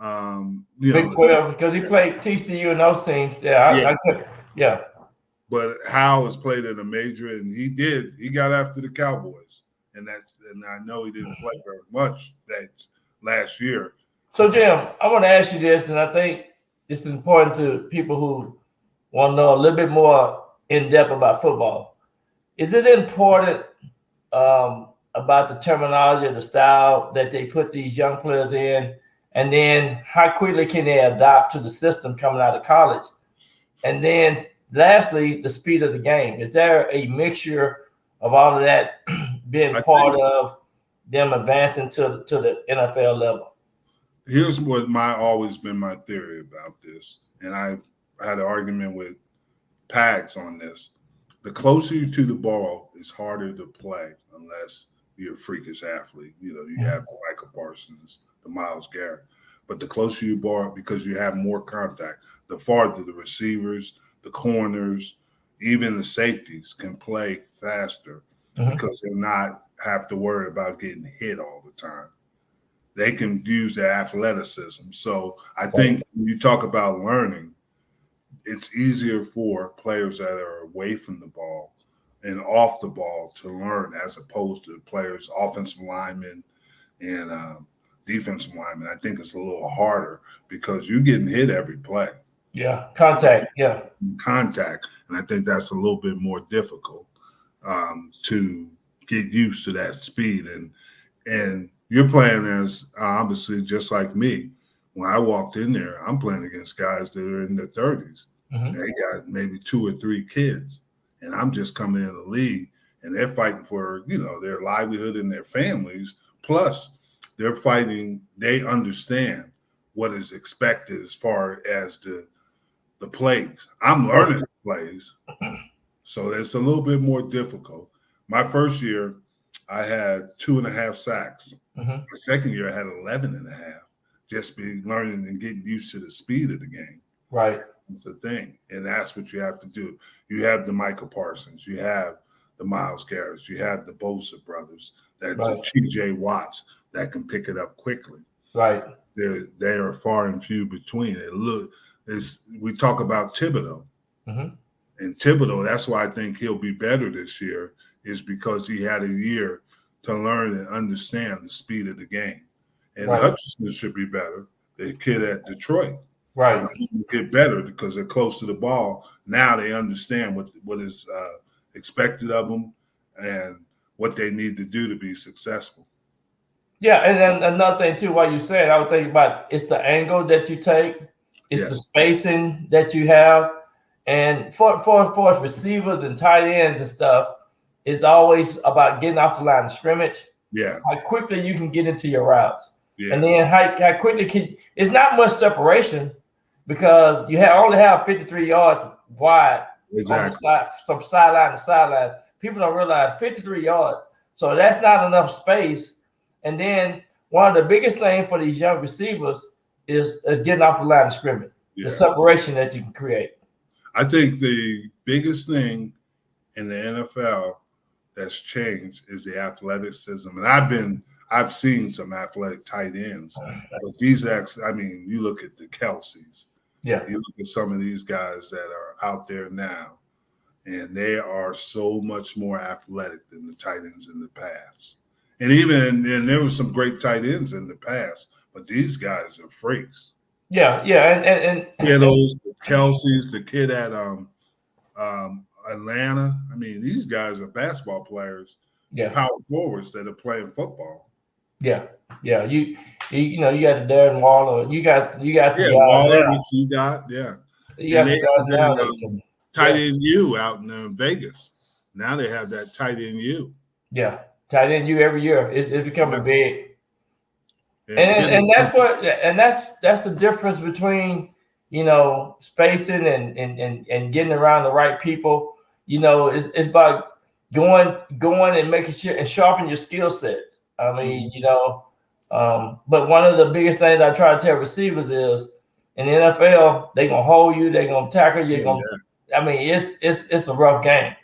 Big 12, because he played TCU and those teams. I could. Yeah. But Howell has played in a major, and he got after the Cowboys. And I know he didn't play very much that last year. So, Jim, I want to ask you this, and I think it's important to people who want to know a little bit more in depth about football. Is it important about the terminology or the style that they put these young players in, and then how quickly can they adapt to the system coming out of college? And then lastly, the speed of the game. Is there a mixture of all of that being part of them advancing to the NFL level? Here's what always been my theory about this, and I've had an argument with Pags on this. The closer you to the ball, it's harder to play unless you're a freakish athlete. You have the Michael Parsons, the Myles Garrett. But the closer you ball, because you have more contact, the farther the receivers, the corners, even the safeties can play faster because they're not have to worry about getting hit all the time. they can use their athleticism. So I think when you talk about learning, it's easier for players that are away from the ball and off the ball to learn, as opposed to players, offensive linemen and defensive linemen. I think it's a little harder because you're getting hit every play. Yeah, contact. Yeah, contact, and I think that's a little bit more difficult to get used to that speed. And you're playing as obviously just like me. When I walked in there, I'm playing against guys that are in their 30s. Mm-hmm. They got maybe 2 or 3 kids, and I'm just coming in the league, and they're fighting for their livelihood and their families. Plus, they're fighting. They understand what is expected as far as the plays. I'm learning the plays, so it's a little bit more difficult. My first year, I had 2.5 sacks. Mm-hmm. My second year, I had 11.5. Just be learning and getting used to the speed of the game. Right. It's a thing, and that's what you have to do. You have the Michael Parsons, you have the Myles Garrett's, you have the Bosa brothers, the T.J. Watts that can pick it up quickly. Right. They are far and few between. We talk about Thibodeau, mm-hmm. and Thibodeau. That's why I think he'll be better this year, is because he had a year to learn and understand the speed of the game. And Hutchinson should be better. The kid at Detroit. Right. Get better because they're close to the ball. Now they understand what is expected of them and what they need to do to be successful. Yeah, and then another thing too, while you said, I would think about it's the angle that you take, it's the spacing that you have, and for receivers and tight ends and stuff, it's always about getting off the line of scrimmage. Yeah. How quickly you can get into your routes. Yeah. And then how quickly it's not much separation because you only have 53 yards wide from sideline to sideline. People don't realize 53 yards. So that's not enough space. And then one of the biggest things for these young receivers is getting off the line of scrimmage, the separation that you can create. I think the biggest thing in the NFL that's changed is the athleticism. And I've seen some athletic tight ends, but you look at the Kelce's. Yeah. You look at some of these guys that are out there now, and they are so much more athletic than the tight ends in the past. And there were some great tight ends in the past, but these guys are freaks. Yeah, and those Kelce's, the kid at Atlanta. I mean, these guys are basketball players, power forwards that are playing football. Yeah. You got the Darren Waller. You got some guys Waller, which you got, tight end U out in Vegas. Now they have that tight end U. Yeah, tight end U every year. It's becoming big. And that's the difference between spacing and getting around the right people. It's about going and making sure and sharpening your skill sets. I mean, but one of the biggest things I try to tell receivers is in the NFL, they're gonna hold you, they're gonna tackle you, I mean, it's a rough game.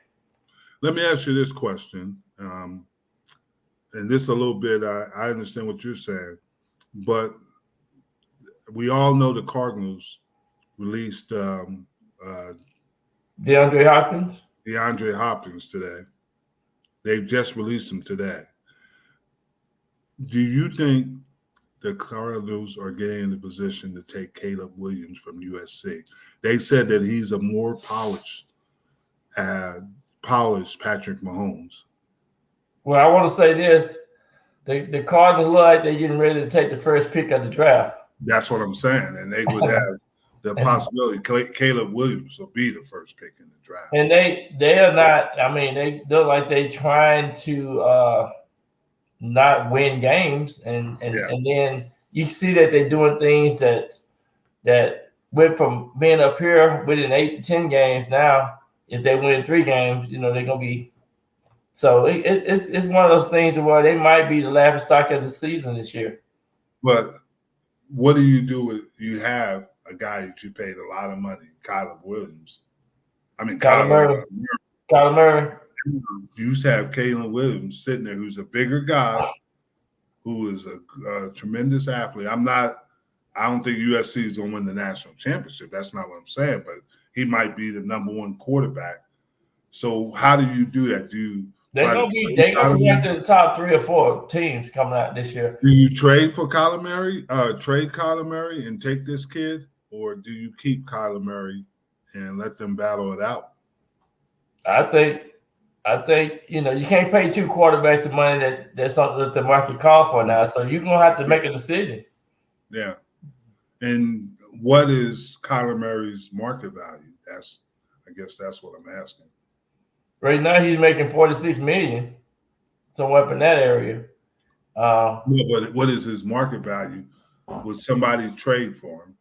Let me ask you this question. And this a little bit, I understand what you're saying, but we all know the Cardinals released DeAndre Hopkins today. They've just released him today. Do you think the Cardinals are getting in the position to take Caleb Williams from USC? They said that he's a more polished Patrick Mahomes. Well, I want to say this. The Cardinals look like they're getting ready to take the first pick of the draft. That's what I'm saying. And they would have the possibility Caleb Williams will be the first pick in the draft. And they are not, I mean, they look like they're trying to not win games. And then you see that they're doing things that went from being up here within 8 to 10 games. Now, if they win 3 games, they're going to be. So it's one of those things where they might be the laughing stock of the season this year. But what do you do with you have a guy that you paid a lot of money, Kyler Williams? I mean, Kyler Murray. You used to have Caleb Williams sitting there, who's a bigger guy, who is a tremendous athlete. I don't think USC is going to win the national championship. That's not what I'm saying, but he might be the number one quarterback. So how do you do that? They're gonna be after the top 3 or 4 teams coming out this year. Do you trade for Kyler Murray, and take this kid, or do you keep Kyler Murray and let them battle it out? I think you can't pay 2 quarterbacks the money that's something that the market call for now. So you're gonna have to make a decision. Yeah. And what is Kyler Murray's market value? I guess that's what I'm asking. Right now, he's making $46 million, somewhere up in that area. No, but what is his market value? Would somebody trade for him?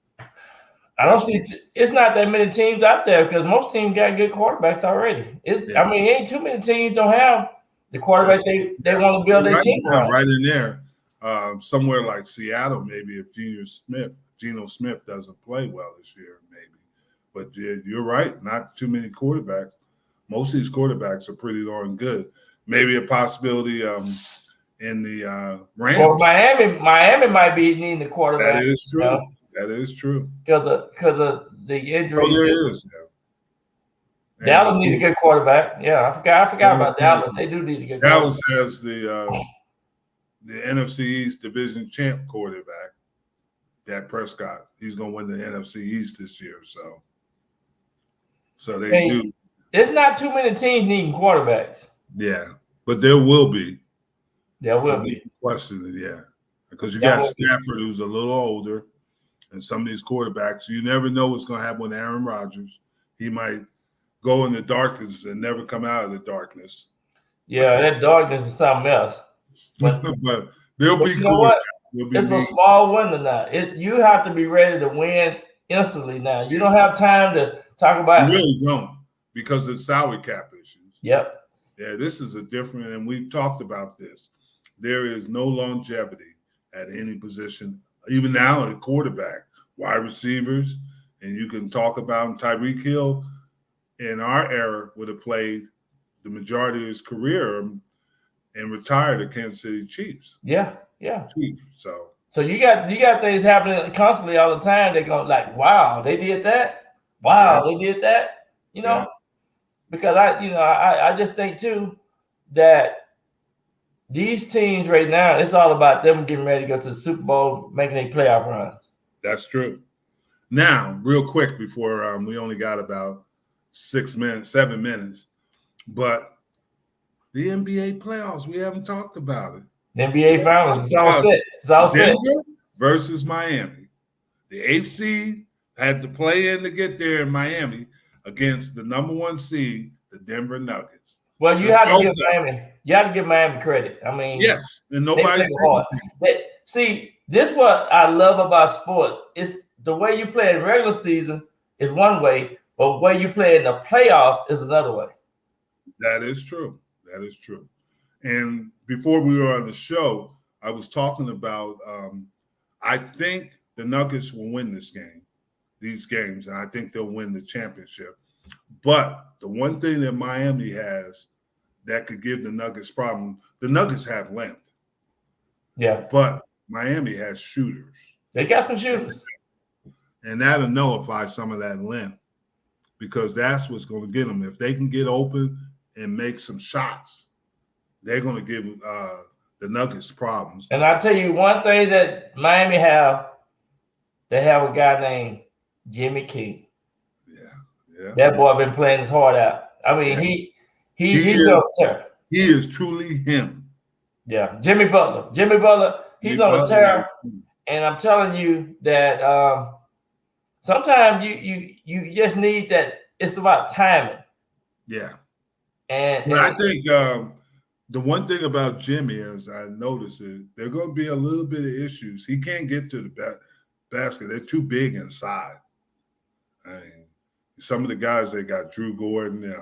I don't see. It's not that many teams out there because most teams got good quarterbacks already. Ain't too many teams don't have the quarterback they want to build their team around. Right in there, somewhere like Seattle, maybe if Geno Smith doesn't play well this year, maybe. But you're right, not too many quarterbacks. Most of these quarterbacks are pretty darn good. Maybe a possibility in the Rams. Well, Miami might be needing the quarterback. That is true. That is true. Because of the injury. Oh, there is. Yeah. Dallas needs a good quarterback. Yeah, I forgot about Dallas. They do need a good quarterback. Dallas has the NFC East division champ quarterback, Dak Prescott. He's going to win the NFC East this year. So they do. There's not too many teams needing quarterbacks. Yeah, but there will be. There will be. Question, yeah. Because you got Stafford, who's a little older, and some of these quarterbacks, you never know what's going to happen with Aaron Rodgers. He might go in the darkness and never come out of the darkness. Yeah, that darkness is something else. But there'll be you know what? It's a small window now. You have to be ready to win instantly now. You don't have time to talk about it. You really don't. Because of salary cap issues. Yep. Yeah, this is a different, and we've talked about this. There is no longevity at any position, even now at quarterback, wide receivers, and you can talk about Tyreek Hill in our era would have played the majority of his career and retired at Kansas City Chiefs. Yeah. Chiefs, so you got things happening constantly all the time. They're going like, wow, they did that. Wow, they did that. Yeah. Because I just think too that these teams right now, it's all about them getting ready to go to the Super Bowl, making a playoff run. That's true. Now, real quick before we only got about 7 minutes, but the NBA playoffs, we haven't talked about it. The NBA finals, it's all set. It's all set. Denver versus Miami. The AFC had to play in to get there in Miami against the number 1 seed, the Denver Nuggets. Well, you have to give Miami credit. I mean, yes, and nobody's see, this is what I love about sports. It's the way you play in regular season is one way, but the way you play in the playoff is another way. That is true. And before we were on the show, I was talking about I think the Nuggets will win these games, and I think they'll win the championship. But the one thing that Miami has that could give the Nuggets problem, the Nuggets have length. Yeah. But Miami has shooters. They got some shooters. And that'll nullify some of that length because that's what's going to get them. If they can get open and make some shots, they're going to give the Nuggets problems. And I'll tell you one thing that Miami have, they have a guy named Jimmy King. Yeah. That boy been playing his heart out. I mean, he is truly him. Yeah. Jimmy Butler, he's on a tear. And I'm telling you that sometimes you just need that. It's about timing. Yeah. And I think the one thing about Jimmy, as I noticed, is there are going to be a little bit of issues. He can't get to the basket. They're too big inside. I mean, some of the guys, they got Drew Gordon,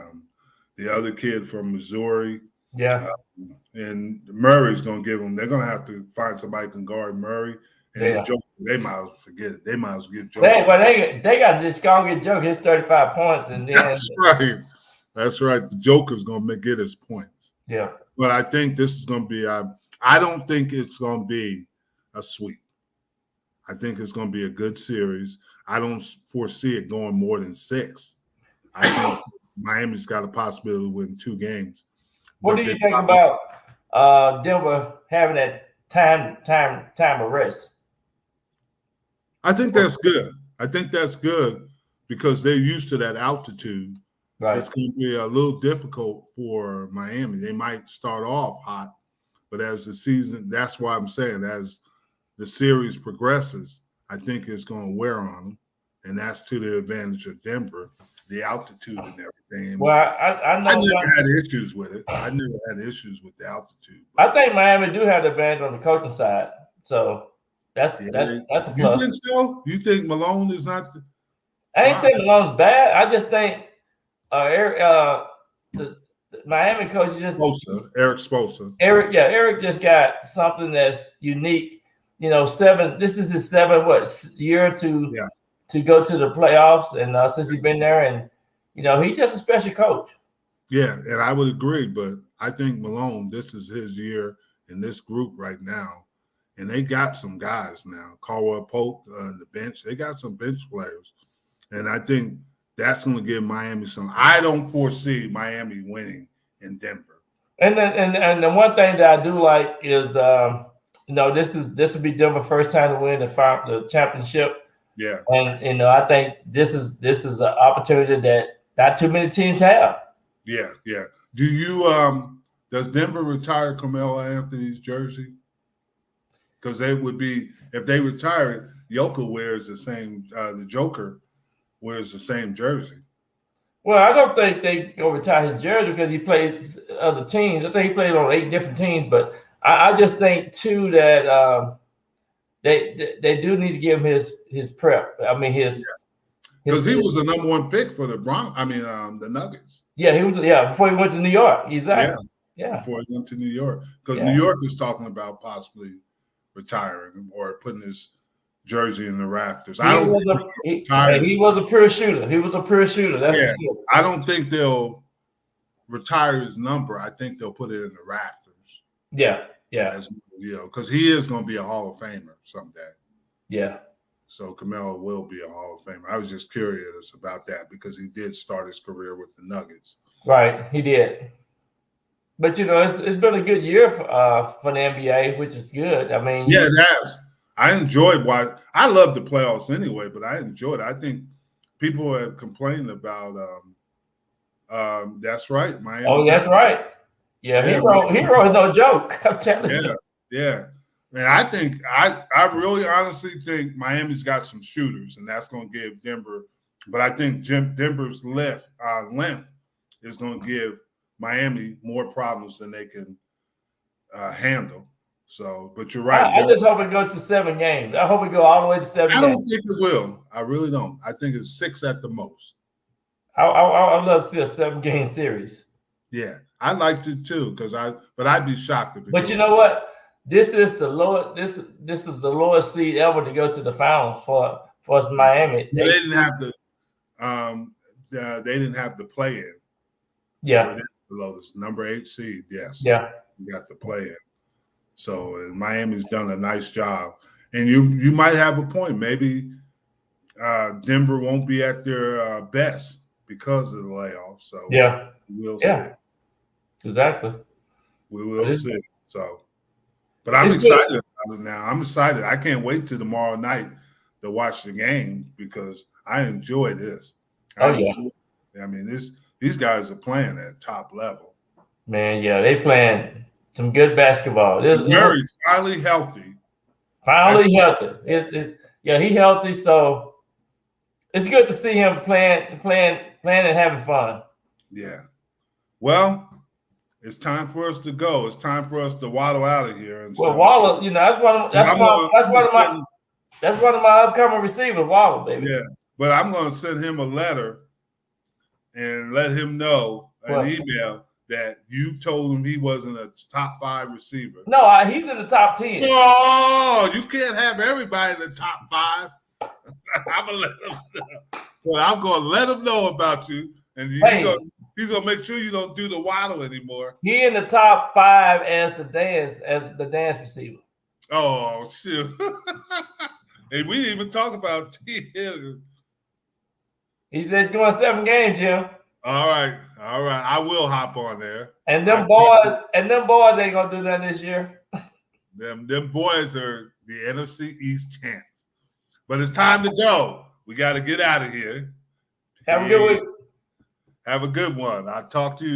the other kid from Missouri. Yeah. And Murray's going to give them – they're going to have to find somebody who can guard Murray. And Joker, they might as well forget it. They might as well get Joker. They got to just go and get Joker his 35 points. And then That's right. The Joker's going to get his points. Yeah. But I think this is going to be I I don't think it's going to be a sweep. I think it's going to be a good series. I don't foresee it going more than 6. I think Miami's got a possibility to win 2 games. What do you think about Denver having that time of rest? I think that's good. I think that's good because they're used to that altitude. Right. It's going to be a little difficult for Miami. They might start off hot, but as the season, that's why I'm saying as the series progresses, I think it's going to wear on them, and that's to the advantage of Denver, the altitude and everything. Well, I know I never had issues with it. I never had issues with the altitude. I think Miami do have the advantage on the coaching side, so that's a plus. You think so? You think Malone is not? I ain't saying Malone's bad. I just think the Miami coach just Eric Spoelstra. Eric just got something that's unique. 7. This is his 7th year to go to the playoffs, and since he's been there, and he's just a special coach. Yeah, and I would agree, but I think Malone, this is his year in this group right now, and they got some guys now. Caldwell Pope, the bench, they got some bench players, and I think that's going to give Miami some. I don't foresee Miami winning in Denver. And the one thing that I do like is, this will be Denver's first time to win the championship. Yeah, and I think this is an opportunity that not too many teams have. Yeah. Do you does Denver retire Carmelo Anthony's jersey? Because they would be, if they retire it, Joker wears the same. The Joker wears the same jersey. Well, I don't think they go retire his jersey because he plays other teams. I think he played on 8 different teams, but I just think too that they do need to give him his prep. I mean because he was the number 1 pick for the the Nuggets. Yeah, he was. Yeah, before he went to New York, exactly. Yeah. Before he went to New York, because New York is talking about possibly retiring or putting his jersey in the rafters. He was a pure shooter. He was a pure shooter. That's for sure. I don't think they'll retire his number. I think they'll put it in the rafters. Yeah. Because he is going to be a Hall of Famer someday. Yeah. So Carmelo will be a Hall of Famer. I was just curious about that because he did start his career with the Nuggets. Right, he did. But it's been a good year for the NBA, which is good. I mean, yeah, it has. I enjoyed I love the playoffs anyway, but I enjoyed it. I think people have complained about that's right, Miami. Oh, that's right. Yeah, Hero is no joke. I'm telling you. Yeah. Man, I think I really honestly think Miami's got some shooters, and that's going to give Denver. But I think Denver's length is going to give Miami more problems than they can handle. So, but you're right. I just hope it goes to 7 games. I hope it go all the way to 7 games. I don't think it will. I really don't. I think it's 6 at the most. I'd love to see a 7-game series. Yeah, I'd like to too, but I'd be shocked if it But you know what? This is the lowest. This is the lowest seed ever to go to the finals for Miami. They didn't have to. They didn't have to play in. Yeah, so it is the lowest, number 8 seed. Yes. Yeah, you got to play in. So Miami's done a nice job, and you might have a point. Maybe Denver won't be at their best because of the layoff. So we'll see. Exactly. We will see. So. But I'm excited about it now. I'm excited. I can't wait till tomorrow night to watch the game because I enjoy this. I mean, these guys are playing at top level. Man, yeah, they playing some good basketball. Murray's finally healthy. Healthy. He's healthy. So it's good to see him playing and having fun. Yeah. Well. It's time for us to go. It's time for us to waddle out of here. And Waller, that's one of my upcoming receivers, Waller, baby. Yeah, but I'm going to send him a letter and let him know an email that you told him he wasn't a top 5 receiver. No, he's in the top 10. Oh, you can't have everybody in the top 5. I'm going to let him know. Well, I'm going to let him know about you, and He's gonna make sure you don't do the waddle anymore. He in the top 5 as the dance receiver. Oh shit! Hey, we didn't even talk about T. Hill. He said doing 7 games, Jim. All right. I will hop on there. And them boys ain't gonna do nothing this year. Them boys are the NFC East champs. But it's time to go. We got to get out of here. Have a good week. Have a good one. I'll talk to you.